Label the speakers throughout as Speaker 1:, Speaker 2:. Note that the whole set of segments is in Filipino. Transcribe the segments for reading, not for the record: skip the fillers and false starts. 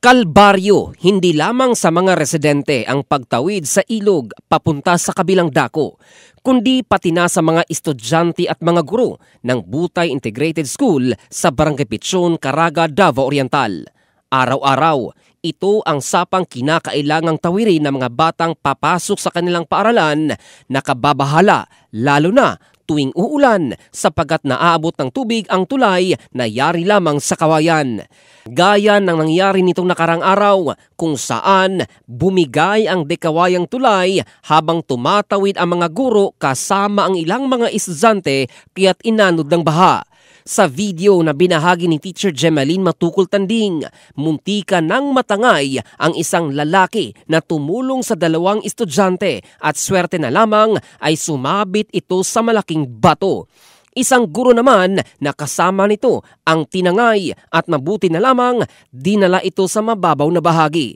Speaker 1: Kalbaryo, hindi lamang sa mga residente ang pagtawid sa ilog papunta sa kabilang dako, kundi pati na sa mga estudyante at mga guro ng Butay Integrated School sa Barangay Pichon, Caraga, Davao Oriental. Araw-araw, ito ang sapang kinakailangang tawirin ng mga batang papasok sa kanilang paaralan na kababahala, lalo na tuwing uulan sapagkat naaabot ng tubig ang tulay na yari lamang sa kawayan. Gaya ng nangyari nitong nakarang araw kung saan bumigay ang dekawayang tulay habang tumatawid ang mga guro kasama ang ilang mga estudyante kaya't inanod ng baha. Sa video na binahagi ni Teacher Gemaline Matukol Tanding, muntika ng matangay ang isang lalaki na tumulong sa dalawang estudyante at swerte na lamang ay sumabit ito sa malaking bato. Isang guro naman na kasama nito ang tinangay at mabuti na lamang dinala ito sa mababaw na bahagi.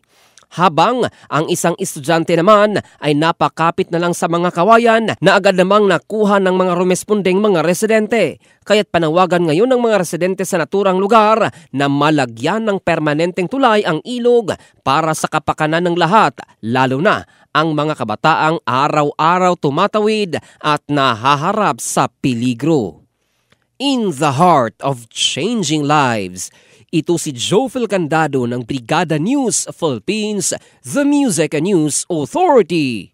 Speaker 1: Habang ang isang estudyante naman ay napakapit na lang sa mga kawayan na agad namang nakuha ng mga rumespondeng mga residente. Kaya't panawagan ngayon ng mga residente sa naturang lugar na malagyan ng permanenteng tulay ang ilog para sa kapakanan ng lahat, lalo na ang mga kabataang araw-araw tumatawid at nahaharap sa peligro. In the heart of changing lives, ito si Jofel Candado ng Brigada News Philippines, The Music and News Authority.